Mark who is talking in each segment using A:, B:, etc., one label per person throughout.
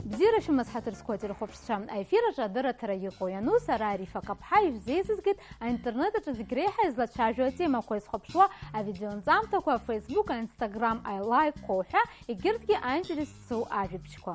A: بزيرة مسحة السكوتي رخوب شام أيفيرة جادرة تريقو ينو سراري فكبحاي وزيززقت انترنت تزقريحة إزلا تشاجوتي ما كويس خوب شوا أفيديو نظام تكوا فيسبوك انستغرام أي لايك كوحة يقردكي أنجلس سو أعجبشكو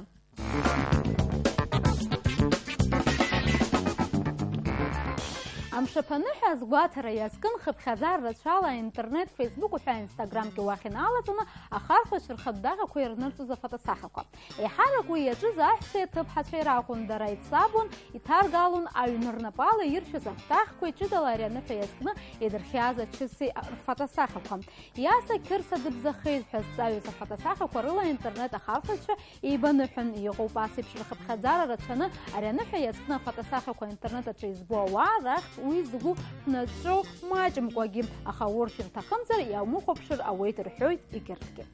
A: أمشبنيح أزقات رياسكن خب خزار رشالة إنترنت فيسبوك وحا إنستغرام كي واخين آلتنا أخار خوش الخداغة كوي رنرتو زفتا ساحقا إحارة كوي يجوز أحسي تبحث في راقون درايت صابون يتارقالون أيونر نبالة يرشو زفتاخ كوي جدلا ريانا فيسكنا يدرخيازة تشسي رفتا ساحقا ياسا كرسا دبزخيز حساوي زفتا ساحقا رلا إنترنت أخار خوش إيبانوحن يغو باسي بشل خب خزار رشانا ريانا فيسكنا فتا ساحقا إنترنت تشيزبوا وارخ ويزغو نترو ماجم قوغيم أخاورشن تخمزر يا مخبشر أويت رحويت إكرتك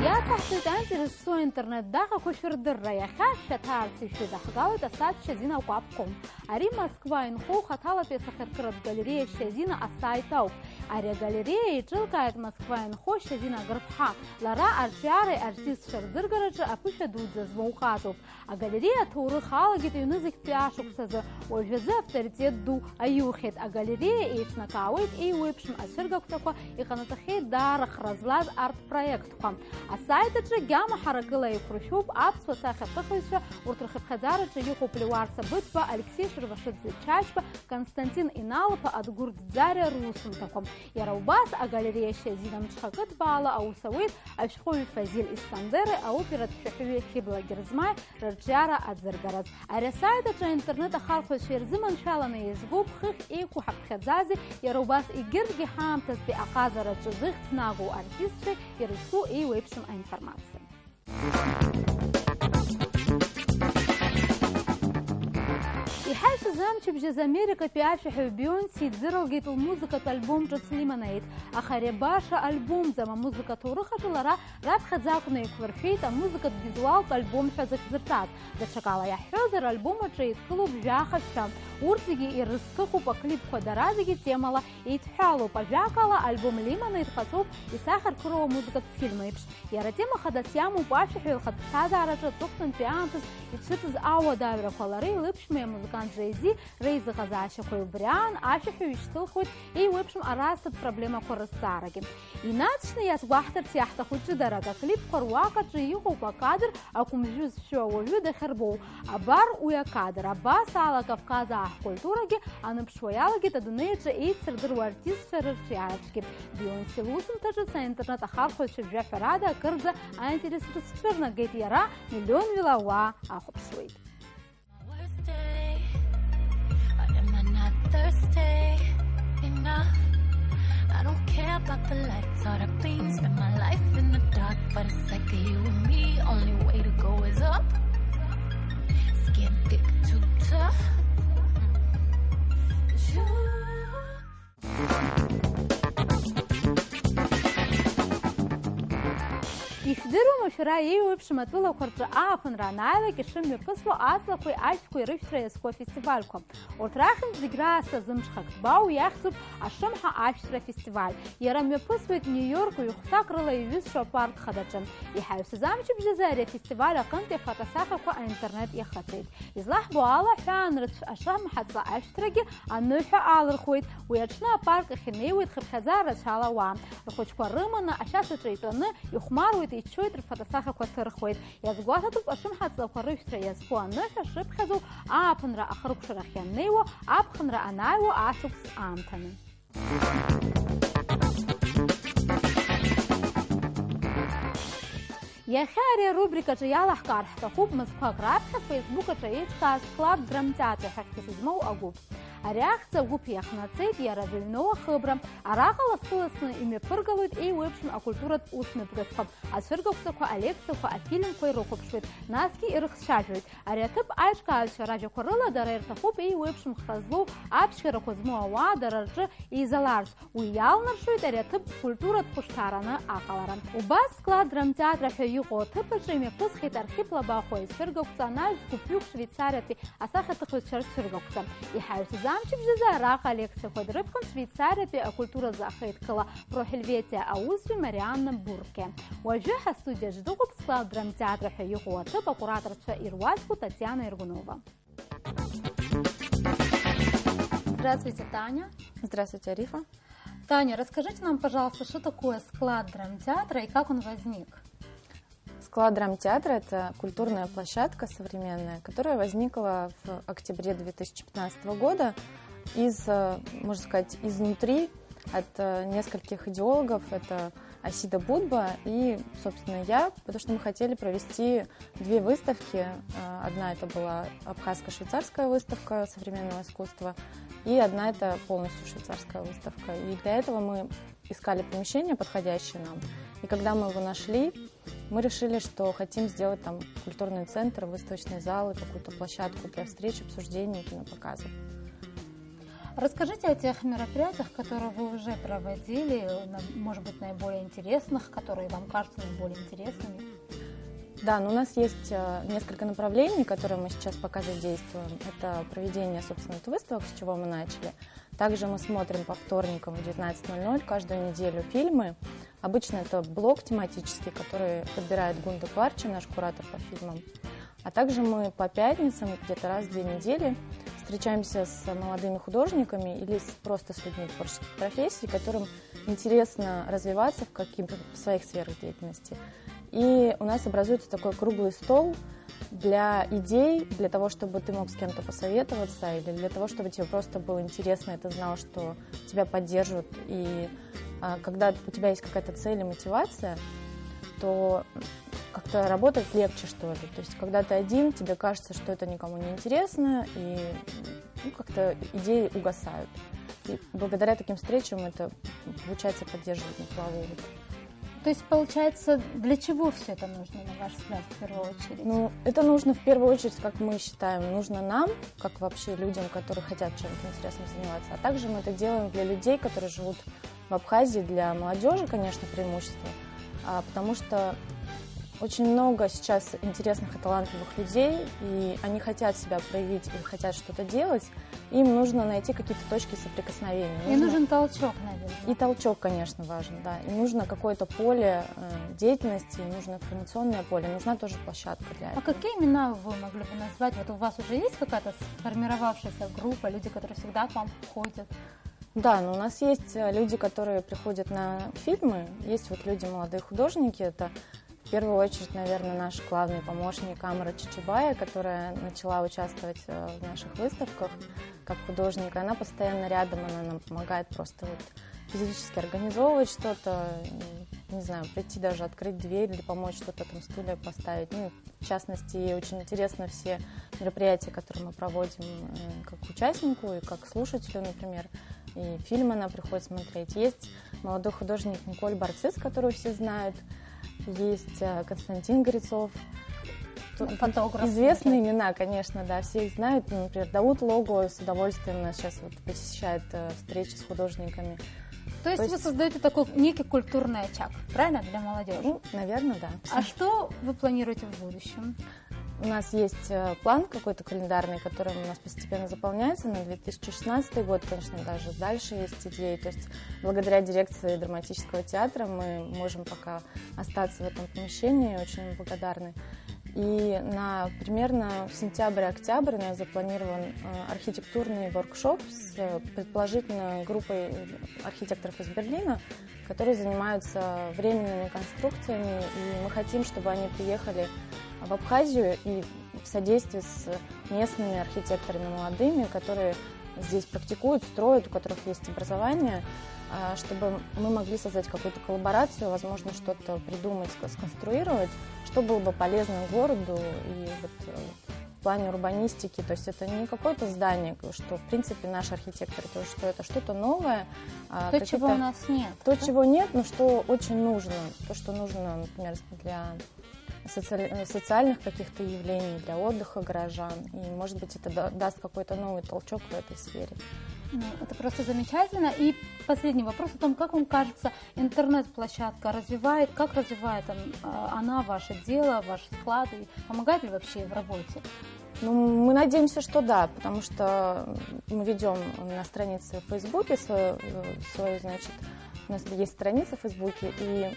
A: يا تحت تنزل السو انترنت داخل كشر درة يا خاش شتار سيشو دحقاوة تسات شزينة وقابكم أري موسكوا إنخو خطالة في سخر كرد غاليرية شزينة السايتاو أري غاليرية يجلقايت موسكوا إنخو شزينة غربحا لرا أرجاري أرتيس شرزرغرج أبوش دود ززمو خاطب غاليرية توري خالقيت ينزك بياشوك سزا وجزا افترتيت دو أيوخيت غاليرية إيش نكاويت إي ويبشم أسرغك تقوى إخانتخي دار خرزلاز أرت برايكتكم السايت جامع حركة يفرشوب أبس وساخة تخلصة وترخب خزارة يخو بلوارسة بطبة ألكسي شربشت زيتشاشبة كونستانتين إنالبة أدقور دزاري روسم تكم يروباس أغاليرية شازينة متشخقت بالا أو سويت أشخوي فازيل إسكندري أو برد شحوية كبلة جرزماي رجارة أدزرغرز أرسايت إنترنت أخالفة شيرزمان شالنا يزغوب خيخ إيكو حب خزازي يروباس إجرجي حامتس بأقازة رجزيخ تناغو أرتيستري يرسكو إي ويبشم информация. يحاش زامتش بجز أمريكا بيعرف حبيون سيدزرو جيت الموسيقى ألبوم جسليما نايت أخري باشا ألبوم زما موسيقى تورخة لرا راب خزاقنا يكفرفيت الموسيقى فيزوال ألبوم حزك زرتات دا شكالا يحوزر ألبوم جيت كلوب جاخة شام ورتيجي يرسكو بكليب كودرازيجي تيمالا يتحالو بجاكالا ألبوم ليما نايت خطوب يساخر كرو موسيقى فيلم يبش يرتيما خدت يامو باشا حيو خد تازا عرجة تقتن بيانتس يتشتز آوا دابرا كولاري لبش مي موسيقان جيزي ريز غزاشا كوي بريان عاشحو يشتلخوت اي ويبشم أراسد проблема كورسارجي يناتشنا ياس واحدر تيحتا خوتش درجة كليب كرواقة جيوخو بكادر أكم جوز شو وجود خربو أبار ويا كادر أباس على كفكازا كультураги أنا بشويالجي تدنيتش اي تسردر وارتيس فررشيالجي بيونسي لوسم تجد سانترنت أخار خوتش جافرادا كرزة أنتي لسفرنا جيت يرا مليون ولاوا أخو بشويد
B: Thirsty enough. I don't care about the lights or the beams. Spend my life in the dark, but it's like you and me. Only way to go is up. Skin thick, too tough. 'Cause you.
A: يشدروا مشراعي وبشمتولا كرت آفن رانايلا كشم يرقصوا أصلا كوي عايش كوي رشتري يسكو فيستيفالكم وتراخم زجراسة زمشخك باو يحسب الشمحة عاشرة فيستيفال يرم يبصوت نيويورك ويختاق رلا يوز شو بارك خدتشم يحاول سزامش بجزائر فيستيفال قنت فتساخة كو انترنت يخطيت يزلح بوالا حان رتش أشام حتى عاشترقي النوحة على الخويت ويرشنا بارك خنيوي تخب خزارة شالا وام الخوش كورمنا أشاسة تريتون يخمار ويت يتشويت الفتساخة كوترخويت يزقواتها تبقى شمحة تلقريش تريسكو النوحة شرب خزو آبن را أخرق شرخيان نيو آبخن را أنايو آشوكس آمتن يا خير روبريكا جيالا حكار حتى خوب مسكوك رابحة فيسبوك جيش كاس كلاب درام تياتر حكي تزمو أقوب Ареахца гуп яхнацит, яразыльного хыбра, арахала сылысны име пыргалует, уэпшим акультурат усны бгатхаб, асфергоксаку алекцаку афилин кой рокопшвит, наски ирхшажвит, аретып айшка альшараджа корыла дараертахуб, уэпшим хразлу, апшкера козму ауа, дараржы изаларс, уялнаршвит, аретып культурат хуштараны ақаларан. Убас склад драмтеатра феюго тыпыжы име пысхит архип лабахой, сфергокса наш гупюк швейцарияти, асахатыхвит сфергокса. И хайрсызамчик жиза раха алекция ходрыбком Швейцарияти культура захает кала про Хельветия Аузви Марианна Бурке. Уаджиха студия ждугуб склад драмтеатра феюго тыпа кураторша Ирваску Татьяна Иргунова. Здравствуйте, Таня.
C: Здравствуйте, Арифа.
A: Таня, расскажите нам, пожалуйста, что такое склад драмтеатра и как он возник?
C: Склад драмтеатра – это культурная площадка современная, которая возникла в октябре 2015 года можно сказать, изнутри от нескольких идеологов. Это Асида Будба и, собственно, я, потому что мы хотели провести две выставки. Одна это была абхазско-швейцарская выставка современного искусства, и одна это полностью швейцарская выставка. И для этого мы искали помещение, подходящее нам. И когда мы его нашли, мы решили, что хотим сделать там культурный центр, выставочный зал и какую-то площадку для встреч, обсуждений, кинопоказов.
A: Расскажите о тех мероприятиях, которые вы уже проводили, может быть, наиболее интересных, которые вам кажутся наиболее интересными.
C: Да, но у нас есть несколько направлений, которые мы сейчас пока задействуем. Это проведение, собственно, выставок, с чего мы начали. Также мы смотрим по вторникам в 19:00 каждую неделю фильмы. Обычно это блок тематический, который подбирает Гунда Кварчи, наш куратор по фильмам. А также мы по пятницам, где-то раз в 2 недели, встречаемся с молодыми художниками или просто с людьми творческих профессий, которым интересно развиваться в своих сферах деятельности. И у нас образуется такой круглый стол для идей, для того, чтобы ты мог с кем-то посоветоваться, или для того, чтобы тебе просто было интересно, и ты знал, что тебя поддержат. И когда у тебя есть какая-то цель и мотивация, то как-то работать легче, что ли. То есть, когда ты один, тебе кажется, что это никому не интересно, и как-то идеи угасают. И благодаря таким встречам это получается поддерживать на плаву.
A: То есть, получается, для чего все это нужно, на ваш взгляд, в первую очередь?
C: Ну, это нужно в первую очередь, как мы считаем, нужно нам, как вообще людям, которые хотят чем-то интересным заниматься. А также мы это делаем для людей, которые живут в Абхазии, для молодежи, конечно, преимущество, потому что очень много сейчас интересных и талантливых людей, и они хотят себя проявить и хотят что-то делать. Им нужно найти какие-то точки соприкосновения.
A: И нужен толчок, наверное.
C: И толчок, конечно, важен, да. И нужно какое-то поле деятельности, нужно информационное поле, нужна тоже площадка для этого.
A: А какие имена вы могли бы назвать? Вот у вас уже есть какая-то сформировавшаяся группа, люди, которые всегда к вам ходят?
C: Да, но у нас есть люди, которые приходят на фильмы, есть вот люди, молодые художники, это в первую очередь, наверное, наш главный помощник Амра Чичибая, которая начала участвовать в наших выставках как художник. Она постоянно рядом, она нам помогает просто вот физически организовывать что-то, не знаю, прийти даже открыть дверь или помочь что-то там, стулья поставить. Ну, в частности, ей очень интересно все мероприятия, которые мы проводим как участнику и как слушателю, например. И фильмы она приходит смотреть. Есть молодой художник Николь Барцис, которую все знают. Есть Константин Горецов.
A: Фотограф.
C: Известные имена, конечно, да, все их знают. Например, Дауд Лого с удовольствием нас сейчас вот посещает встречи с художниками.
A: То есть вы создаете такой некий культурный очаг, правильно, для молодежи?
C: Ну, наверное, да.
A: А что вы планируете в будущем?
C: У нас есть план какой-то календарный, который у нас постепенно заполняется на 2016 год, конечно, даже дальше есть идеи. То есть благодаря дирекции драматического театра мы можем пока остаться в этом помещении, очень благодарны. И примерно в сентябре-октябре у нас запланирован архитектурный воркшоп с предположительно группой архитекторов из Берлина, которые занимаются временными конструкциями, и мы хотим, чтобы они приехали в Абхазию и в содействии с местными архитекторами молодыми, которые здесь практикуют, строят, у которых есть образование, чтобы мы могли создать какую-то коллаборацию, возможно, что-то придумать, сконструировать, что было бы полезно городу и вот в плане урбанистики, то есть это не какое-то здание, что, в принципе, наши архитекторы, то, что это что-то новое.
A: То, чего у нас нет.
C: То, чего нет, но что очень нужно. То, что нужно, например, для социальных каких-то явлений, для отдыха горожан. И, может быть, это даст какой-то новый толчок в этой сфере.
A: Ну, это просто замечательно. И последний вопрос о том, как вам кажется, интернет-площадка развивает, как развивает она ваше дело, ваш склад, и помогает ли вообще в работе?
C: Ну, мы надеемся, что да, потому что мы ведем на странице в Фейсбуке свою, значит, у нас есть страница в Фейсбуке, и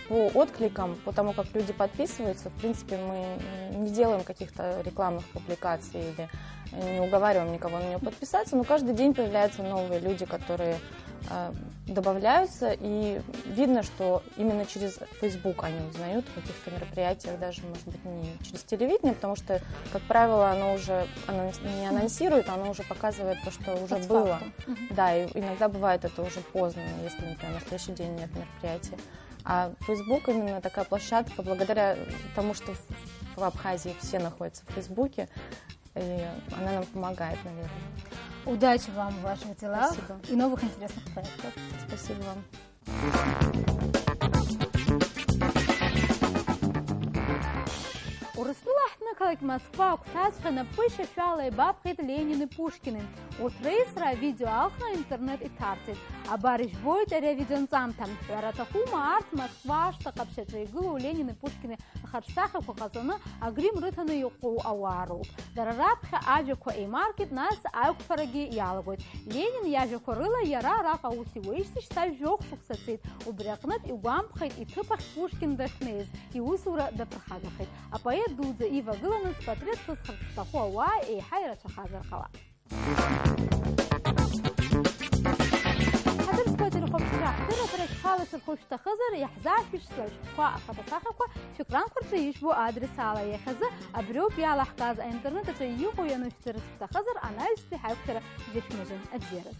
C: по откликам, по тому, как люди подписываются, в принципе, мы не делаем каких-то рекламных публикаций или не уговариваем никого на нее подписаться, но каждый день появляются новые люди, которые добавляются, и видно, что именно через Facebook они узнают о каких-то мероприятиях, даже, может быть, не через телевидение, потому что, как правило, оно не анонсирует, оно уже показывает то, что уже было. Да, и иногда бывает это уже поздно, если, например, на следующий день нет мероприятия. А Facebook именно такая площадка, благодаря тому, что в Абхазии все находятся в Фейсбуке, и она нам помогает, наверное.
A: Удачи вам в ваших делах.
C: Спасибо.
A: И новых интересных проектов.
C: Спасибо вам.
A: ورسلحنا كلك مسكوا وكتاسخنا بوشة شالي بابقيت لينين بوشكين وتريس را فيديو آخر إنترنت إتارتد أبارش بويت أريا فيديو نزامتم وراتخو مارت مسكواش تقبشت ريقلو لينين بوشكين خرشتاخي وخزنا أقريم رتنا يقو أوارو درارات خاجو كو إي ماركت ناس آيوك فرقي يالغوت لينين ياجو كوريلا يرا راقا وسيويشتش تاجوخ سوكساتيت وبرقنت إوام بخيت إتربخ بوشكين دخنيز يوسورا دبرخاقخيت أبايا دودza Ива Гыланын портрет кыз Хрыстахуа и Хайра Чахазархала. حضر سكوتي لخوف شراحتنا فرش خالص الخوش تخزر يحزار فيش سلوش قواء خطساخكوا شكرا خرشيش بو آدرس على يخزر أبرو بيالا حقاز انترنت تشييقو ينوش ترس تخزر أنا يستحق ترى جيش مجن أجيرس